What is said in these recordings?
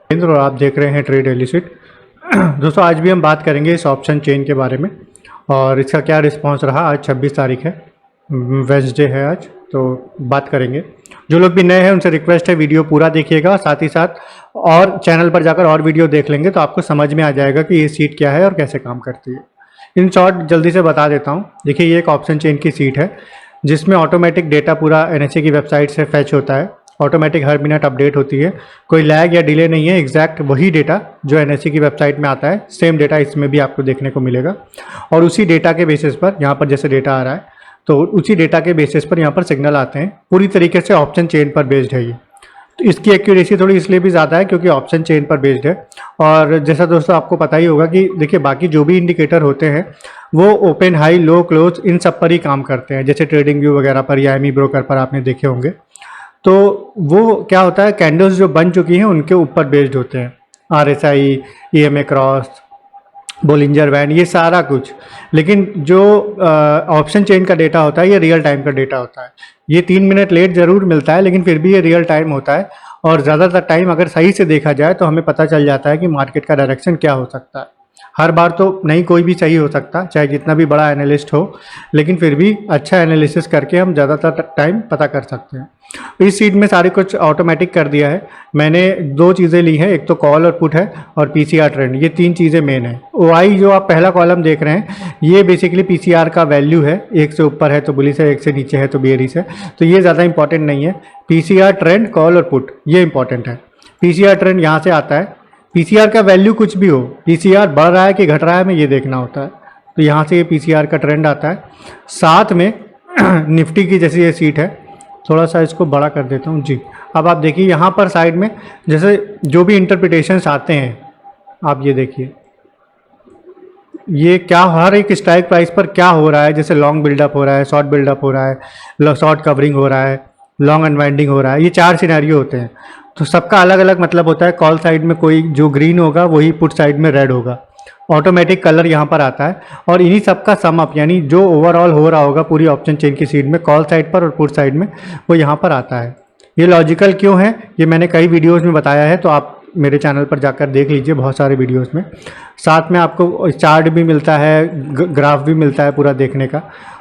और आप देख रहे हैं ट्रेड डेली शीट। दोस्तों आज भी हम बात करेंगे इस ऑप्शन चेन के बारे में और इसका क्या रिस्पांस रहा। आज 26 तारीख है, वेंसडे है आज, तो बात करेंगे। जो लोग भी नए हैं उनसे रिक्वेस्ट है वीडियो पूरा देखिएगा, साथ ही साथ और चैनल पर जाकर और वीडियो देख लेंगे तो आपको समझ में आ जाएगा कि ये सीट क्या है और कैसे काम करती है। इन शॉर्ट जल्दी से बता देता हूँ। देखिए ये एक ऑप्शन चेन की सीट है जिसमें ऑटोमेटिक डेटा पूरा एनएससी की वेबसाइट से फैच होता है। ऑटोमेटिक हर मिनट अपडेट होती है, कोई लैग या डिले नहीं है। एग्जैक्ट वही डेटा जो एनएससी की वेबसाइट में आता है सेम डेटा इसमें भी आपको देखने को मिलेगा। और उसी डेटा के बेसिस पर यहाँ पर जैसे डेटा आ रहा है तो उसी डेटा के बेसिस पर यहाँ पर सिग्नल आते हैं। पूरी तरीके से ऑप्शन चेन पर बेस्ड है ये, तो इसकी एक्यूरेसी थोड़ी इसलिए भी ज़्यादा है क्योंकि ऑप्शन चेन पर बेस्ड है। और जैसा दोस्तों आपको पता ही होगा कि देखिए बाकी जो भी इंडिकेटर होते हैं वो open, high, low, close in सब पर ही काम करते हैं। जैसे ट्रेडिंग व्यू वगैरह पर या एमी ब्रोकर पर आपने देखे होंगे, तो वो क्या होता है कैंडल्स जो बन चुकी हैं उनके ऊपर बेस्ड होते हैं। RSI, EMA cross, Bollinger band, ये सारा कुछ। लेकिन जो ऑप्शन चेन का डेटा होता है ये रियल टाइम का डेटा होता है। ये 3 मिनट लेट ज़रूर मिलता है लेकिन फिर भी ये रियल टाइम होता है। और ज़्यादातर टाइम अगर सही से देखा जाए तो हमें पता चल जाता है कि मार्केट का डायरेक्शन क्या हो सकता है। हर बार तो नहीं कोई भी सही हो सकता, चाहे जितना भी बड़ा एनालिस्ट हो, लेकिन फिर भी अच्छा एनालिसिस करके हम ज़्यादातर टाइम पता कर सकते हैं। इस सीट में सारे कुछ ऑटोमेटिक कर दिया है। मैंने 2 चीज़ें ली हैं, एक तो कॉल और पुट है और पीसीआर ट्रेंड, ये 3 चीज़ें मेन है। ओआई जो आप पहला कॉलम देख रहे हैं ये बेसिकली पीसीआर का वैल्यू है। 1 से ऊपर है तो बुलिश है, 1 से नीचे है तो बेयरिश है, तो ये ज़्यादा इंपॉर्टेंट नहीं है। पीसीआर ट्रेंड, कॉल और पुट ये इंपॉर्टेंट है। पीसीआर ट्रेंड यहाँ से आता है। पीसीआर का वैल्यू कुछ भी हो, पीसीआर बढ़ रहा है कि घट रहा है हमें ये देखना होता है, तो यहाँ से ये पीसीआर का ट्रेंड आता है। साथ में निफ्टी की जैसी ये सीट है, थोड़ा सा इसको बड़ा कर देता हूँ जी। अब आप देखिए यहाँ पर साइड में जैसे जो भी इंटरप्रिटेशंस आते हैं, आप ये देखिए ये क्या हर एक स्ट्राइक प्राइस पर क्या हो रहा है। जैसे लॉन्ग बिल्डअप हो रहा है, शॉर्ट बिल्डअप हो रहा है, शॉर्ट कवरिंग हो रहा है, लॉन्ग अनवाइंडिंग हो रहा है, ये 4 सिनेरियो होते हैं। तो सबका अलग अलग मतलब होता है। कॉल साइड में कोई जो ग्रीन होगा वही पुट साइड में रेड होगा। ऑटोमेटिक कलर यहाँ पर आता है और इन्हीं सबका सम अप यानी जो ओवरऑल हो रहा होगा पूरी ऑप्शन चेन की सीट में कॉल साइड पर और पुट साइड में, वो यहाँ पर आता है। ये लॉजिकल क्यों है ये मैंने कई वीडियोज़ में बताया है, तो आप मेरे चैनल पर जाकर देख लीजिए बहुत सारे वीडियोज़ में। साथ में आपको चार्ट भी मिलता है, ग्राफ भी मिलता है पूरा देखने का।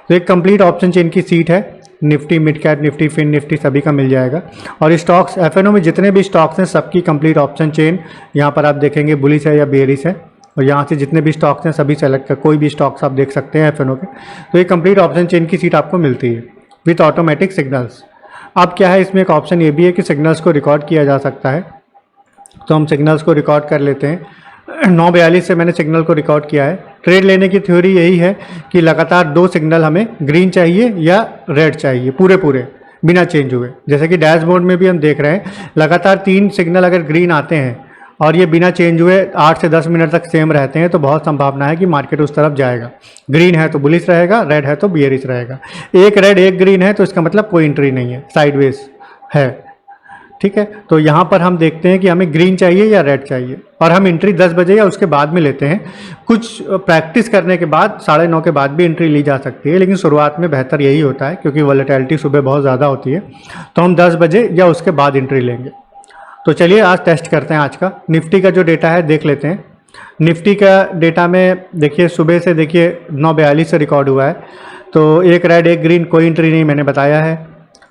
तो एक कंप्लीट ऑप्शन चेन की सीट है। Nifty, midcap Nifty, fin Nifty सभी का मिल जाएगा। और स्टॉक्स एफएनओ में जितने भी स्टॉक्स हैं सबकी कंप्लीट ऑप्शन चेन यहाँ पर आप देखेंगे बुलिश है या बेयरिश है। और यहाँ से जितने भी स्टॉक्स हैं सभी सेलेक्ट कर कोई भी स्टॉक्स आप देख सकते हैं एफएनओ के। तो ये कंप्लीट ऑप्शन चेन की सीट आपको मिलती है विथ ऑटोमेटिक सिग्नल्स। अब क्या है इसमें एक ऑप्शन ये भी है कि सिग्नल्स को रिकॉर्ड किया जा सकता है, तो हम सिग्नल्स को रिकॉर्ड कर लेते हैं। 9:42 से मैंने सिग्नल को रिकॉर्ड किया है। ट्रेड लेने की थ्योरी यही है कि लगातार 2 सिग्नल हमें ग्रीन चाहिए या रेड चाहिए पूरे बिना चेंज हुए। जैसे कि डैशबोर्ड में भी हम देख रहे हैं लगातार 3 सिग्नल अगर ग्रीन आते हैं और ये बिना चेंज हुए 8 से 10 मिनट तक सेम रहते हैं तो बहुत संभावना है कि मार्केट उस तरफ जाएगा। ग्रीन है तो बुलिश रहेगा, रेड है तो बियरिश रहेगा। एक रेड एक ग्रीन है तो इसका मतलब कोई एंट्री नहीं है, साइडवेज है, ठीक है। तो यहाँ पर हम देखते हैं कि हमें ग्रीन चाहिए या रेड चाहिए और हम एंट्री 10 बजे या उसके बाद में लेते हैं। कुछ प्रैक्टिस करने के बाद 9:30 के बाद भी एंट्री ली जा सकती है, लेकिन शुरुआत में बेहतर यही होता है क्योंकि वॉलेटिलिटी सुबह बहुत ज़्यादा होती है, तो हम 10 बजे या उसके बाद एंट्री लेंगे। तो चलिए आज टेस्ट करते हैं आज का निफ्टी का जो डेटा है देख लेते हैं। निफ्टी का डेटा में देखिए सुबह से देखिए 9:42 से रिकॉर्ड हुआ है, तो एक रेड एक ग्रीन, कोई एंट्री नहीं मैंने बताया है।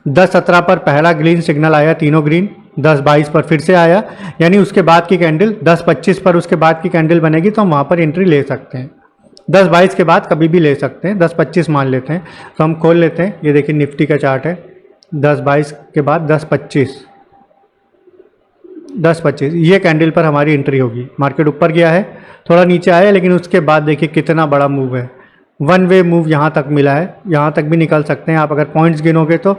10:17 पर पहला ग्रीन सिग्नल आया, तीनों ग्रीन। 10:22 पर फिर से आया, यानी उसके बाद की कैंडल 10:25 पर उसके बाद की कैंडल बनेगी तो हम वहाँ पर एंट्री ले सकते हैं। 10:22 के बाद कभी भी ले सकते हैं, 10:25 मान लेते हैं। तो हम खोल लेते हैं, ये देखिए निफ्टी का चार्ट है। 10:22 के बाद 10:25 ये कैंडल पर हमारी एंट्री होगी। मार्केट ऊपर गया है, थोड़ा नीचे आया, लेकिन उसके बाद देखिए कितना बड़ा मूव है। 1 वे मूव यहाँ तक मिला है, यहाँ तक भी निकल सकते हैं आप अगर पॉइंट्स गिनोगे तो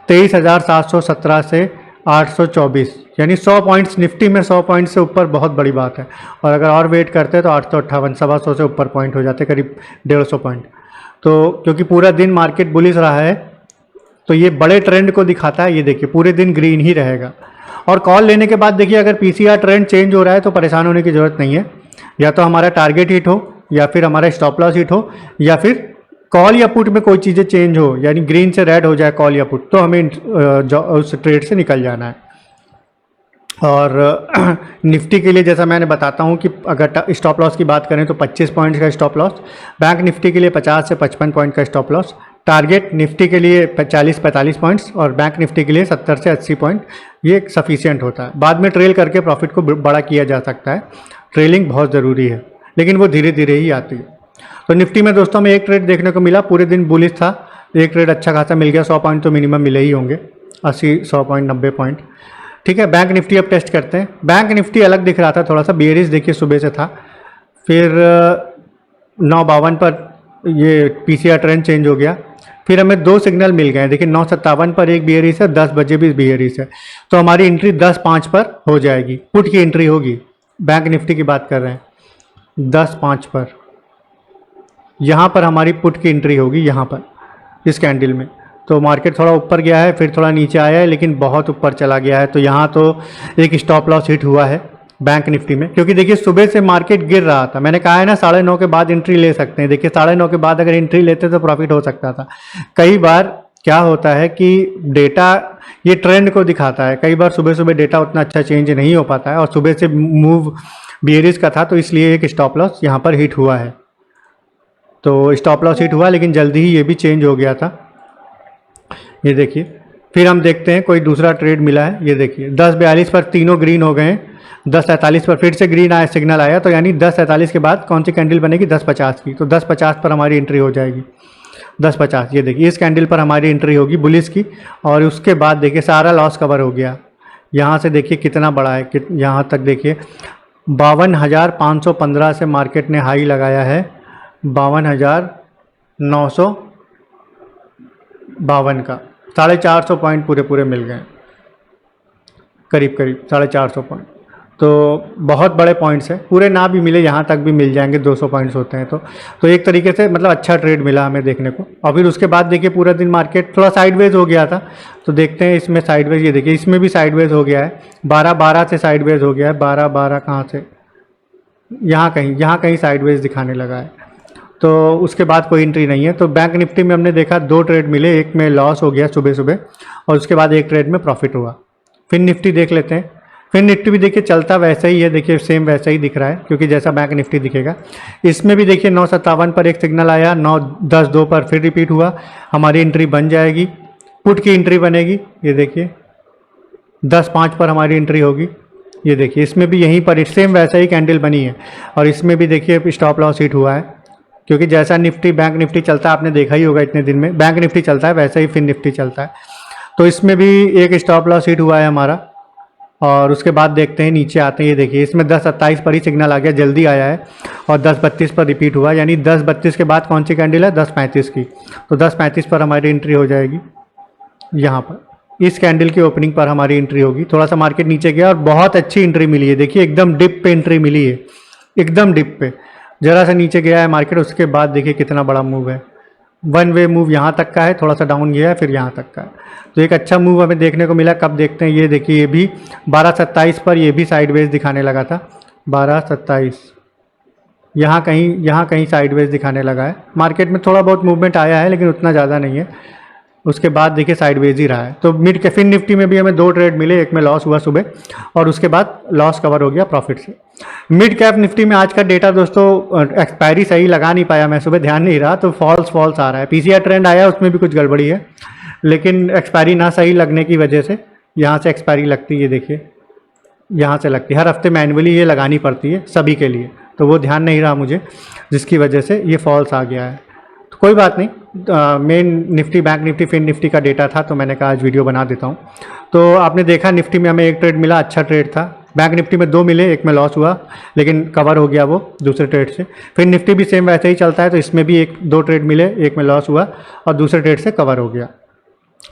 23,717 से 824, यानी 100 पॉइंट्स निफ्टी में 100 पॉइंट्स से ऊपर बहुत बड़ी बात है। और अगर और वेट करते हैं तो 858, 125 से ऊपर पॉइंट हो जाते, करीब 150 पॉइंट। तो क्योंकि पूरा दिन मार्केट बुलिश रहा है तो ये बड़े ट्रेंड को दिखाता है। ये देखिए पूरे दिन ग्रीन ही रहेगा। और कॉल लेने के बाद देखिए अगर पीसीआर ट्रेंड चेंज हो रहा है तो परेशान होने की ज़रूरत नहीं है। या तो हमारा टारगेट हिट हो या फिर हमारा स्टॉप लॉस हिट हो या फिर कॉल या पुट में कोई चीज़ें चेंज हो, यानी ग्रीन से रेड हो जाए कॉल या पुट, तो हमें उस ट्रेड से निकल जाना है। और निफ्टी के लिए जैसा मैंने बताता हूँ कि अगर स्टॉप लॉस की बात करें तो 25 पॉइंट्स का स्टॉप लॉस, बैंक निफ्टी के लिए 50 से 55 पॉइंट का स्टॉप लॉस, टारगेट निफ्टी के लिए 40-45 पॉइंट्स और बैंक निफ्टी के लिए 70 से 80 पॉइंट, ये सफिशिएंट होता है। बाद में ट्रेल करके प्रॉफिट को बड़ा किया जा सकता है, ट्रेलिंग बहुत ज़रूरी है, लेकिन वो धीरे धीरे ही आती है। तो निफ्टी में दोस्तों में एक ट्रेड देखने को मिला, पूरे दिन बुलिश था, एक ट्रेड अच्छा खासा मिल गया, 100 पॉइंट तो मिनिमम मिले ही होंगे, 80-100 पॉइंट 90 पॉइंट। ठीक है, बैंक निफ्टी अब टेस्ट करते हैं। बैंक निफ्टी अलग दिख रहा था, थोड़ा सा बेयरिश देखिए सुबह से था, फिर 952 पर ये पीसीआर ट्रेंड चेंज हो गया, फिर हमें 2 सिग्नल मिल गए। देखिए 957 पर एक बेयरिश है, 10 बजे भी बेयरिश है, तो हमारी एंट्री 10:05 पर हो जाएगी, पुट की एंट्री होगी। बैंक निफ्टी की बात कर रहे हैं, 10:05 पर यहाँ पर हमारी पुट की एंट्री होगी, यहाँ पर इस कैंडल में। तो मार्केट थोड़ा ऊपर गया है, फिर थोड़ा नीचे आया है, लेकिन बहुत ऊपर चला गया है, तो यहाँ तो एक स्टॉप लॉस हिट हुआ है बैंक निफ्टी में, क्योंकि देखिए सुबह से मार्केट गिर रहा था। मैंने कहा है ना 9:30 के बाद एंट्री ले सकते हैं। देखिए 9:30 के बाद अगर एंट्री लेते तो प्रॉफिट हो सकता था। कई बार क्या होता है कि डेटा ये ट्रेंड को दिखाता है, कई बार सुबह सुबह डेटा उतना अच्छा चेंज नहीं हो पाता है, और सुबह से मूव बियरिश का था, तो इसलिए एक स्टॉप लॉस यहाँ पर हिट हुआ है। तो स्टॉप लॉस हिट हुआ, लेकिन जल्दी ही ये भी चेंज हो गया था, ये देखिए। फिर हम देखते हैं कोई दूसरा ट्रेड मिला है, ये देखिए 10:42 पर तीनों ग्रीन हो गए हैं, 10:43 पर फिर से ग्रीन आया, सिग्नल आया, तो यानी 10:43 के बाद कौन सी कैंडल बनेगी, 10:50 की, तो 10:50 पर हमारी एंट्री हो जाएगी। 10:50 ये देखिए, इस कैंडल पर हमारी एंट्री होगी बुलिश की, और उसके बाद देखिए सारा लॉस कवर हो गया। यहाँ से देखिए कितना बड़ा है, यहाँ तक देखिए 52,515 से मार्केट ने हाई लगाया है, 52,952 का, 450 पॉइंट पूरे मिल गए, करीब 450 पॉइंट। तो बहुत बड़े पॉइंट्स हैं, पूरे ना भी मिले यहाँ तक भी मिल जाएंगे, 200 पॉइंट्स होते हैं। तो एक तरीके से मतलब अच्छा ट्रेड मिला हमें देखने को। और फिर उसके बाद देखिए पूरा दिन मार्केट थोड़ा साइडवेज हो गया था, तो देखते हैं इसमें साइडवेज, ये देखिए इसमें भी साइडवेज हो गया है, 12-12 से साइडवेज हो गया है, 12-12 कहाँ से, यहाँ कहीं साइडवेज दिखाने लगा है, तो उसके बाद कोई एंट्री नहीं है। तो बैंक निफ्टी में हमने देखा 2 ट्रेड मिले, एक में लॉस हो गया सुबह सुबह, और उसके बाद एक ट्रेड में प्रॉफिट हुआ। फिर निफ्टी देख लेते हैं। फिर निफ्टी भी देखिए चलता वैसा ही है, देखिए सेम वैसा ही दिख रहा है, क्योंकि जैसा बैंक निफ्टी दिखेगा। इसमें भी देखिए 957 पर एक सिग्नल आया, 9:10-2 पर फिर रिपीट हुआ, हमारी एंट्री बन जाएगी, पुट की एंट्री बनेगी, ये देखिए 10:05 पर हमारी एंट्री होगी, ये देखिए। इसमें भी यहीं पर सेम वैसा ही कैंडल बनी है, और इसमें भी देखिए स्टॉप लॉस हिट हुआ है, क्योंकि जैसा निफ्टी बैंक निफ्टी चलता है आपने देखा ही होगा इतने दिन में, बैंक निफ्टी चलता है वैसा ही फिर निफ्टी चलता है। तो इसमें भी एक स्टॉप लॉस हिट हुआ है हमारा, और उसके बाद देखते हैं नीचे आते हैं, ये देखिए इसमें 10:27 पर ही सिग्नल आ गया, जल्दी आया है, और 10:32 पर रिपीट हुआ, यानी 10:32 के बाद कौन सी कैंडल है, 10:35 की, तो 10:35 पर हमारी एंट्री हो जाएगी। यहाँ पर इस कैंडल की ओपनिंग पर हमारी एंट्री होगी। थोड़ा सा मार्केट नीचे गया और बहुत अच्छी एंट्री मिली है, देखिए एकदम डिप पे एंट्री मिली है, एकदम डिप पे, जरा सा नीचे गया है मार्केट, उसके बाद देखिए कितना बड़ा मूव है, 1 वे मूव यहाँ तक का है, थोड़ा सा डाउन गया है, फिर यहाँ तक का है, तो एक अच्छा मूव हमें देखने को मिला। कब देखते हैं, ये देखिए ये भी 12:27 पर ये भी साइडवेज दिखाने लगा था, 12:27 यहाँ कहीं साइडवेज दिखाने लगा है। मार्केट में थोड़ा बहुत मूवमेंट आया है, लेकिन उतना ज़्यादा नहीं है, उसके बाद देखिए साइडवेज ही रहा है। तो मिड कैफिन निफ्टी में भी हमें 2 ट्रेड मिले, एक में लॉस हुआ सुबह, और उसके बाद लॉस कवर हो गया प्रॉफिट से। मिड कैप निफ्टी में आज का डेटा दोस्तों एक्सपायरी सही लगा नहीं पाया मैं, सुबह ध्यान नहीं रहा, तो फॉल्स आ रहा है। पीसीआर ट्रेंड आया, उसमें भी कुछ गड़बड़ी है, लेकिन एक्सपायरी ना सही लगने की वजह से यहाँ से एक्सपायरी लगती है, देखिए यहाँ से लगती है, हर हफ्ते मैनुअली ये लगानी पड़ती है सभी के लिए, तो वो ध्यान नहीं रहा मुझे, जिसकी वजह से ये फॉल्स आ गया है। तो कोई बात नहीं, main Nifty bank Nifty fin Nifty का डेटा था, तो मैंने कहा आज वीडियो बना देता हूँ। तो आपने देखा निफ्टी में हमें एक ट्रेड मिला, अच्छा ट्रेड था। बैंक निफ्टी में 2 मिले, एक में लॉस हुआ, लेकिन कवर हो गया वो दूसरे ट्रेड से। फिर निफ्टी भी सेम वैसे ही चलता है, तो इसमें भी 2 ट्रेड मिले, एक में लॉस हुआ और दूसरे ट्रेड से कवर हो गया।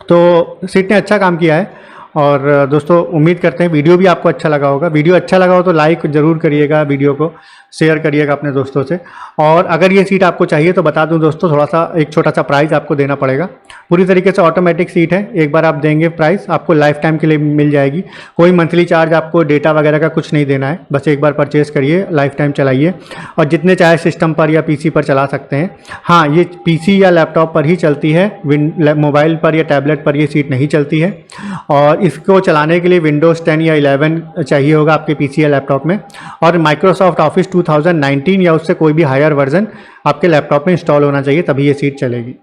तो सीट ने अच्छा काम किया है, और दोस्तों उम्मीद करते हैं वीडियो भी आपको अच्छा लगा होगा। वीडियो अच्छा लगा हो तो लाइक ज़रूर करिएगा वीडियो को, शेयर करिएगा अपने दोस्तों से। और अगर ये सीट आपको चाहिए तो बता दूं दोस्तों, थोड़ा सा एक छोटा सा प्राइस आपको देना पड़ेगा। पूरी तरीके से ऑटोमेटिक सीट है, एक बार आप देंगे प्राइस आपको लाइफ टाइम के लिए मिल जाएगी। कोई मंथली चार्ज आपको डेटा वगैरह का कुछ नहीं देना है, बस एक बार परचेज़ करिए, लाइफ टाइम चलाइए और जितने चाहे सिस्टम पर या पीसी पर चला सकते हैं। हाँ, ये पीसी या लैपटॉप पर ही चलती है, मोबाइल पर या टैबलेट पर ये सीट नहीं चलती है। और इसको चलाने के लिए विंडोज़ 10 या 11 चाहिए होगा आपके पीसी या लैपटॉप में, और माइक्रोसॉफ्ट ऑफिस 2019 या उससे कोई भी हायर वर्जन आपके लैपटॉप में इंस्टॉल होना चाहिए, तभी ये सीट चलेगी।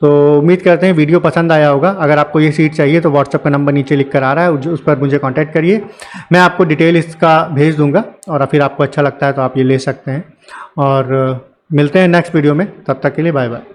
तो उम्मीद करते हैं वीडियो पसंद आया होगा। अगर आपको ये सीट चाहिए तो व्हाट्सएप का नंबर नीचे लिख कर आ रहा है, उस पर मुझे कांटेक्ट करिए, मैं आपको डिटेल इसका भेज दूंगा और फिर आपको अच्छा लगता है तो आप ये ले सकते हैं। और मिलते हैं नेक्स्ट वीडियो में, तब तक के लिए बाय बाय।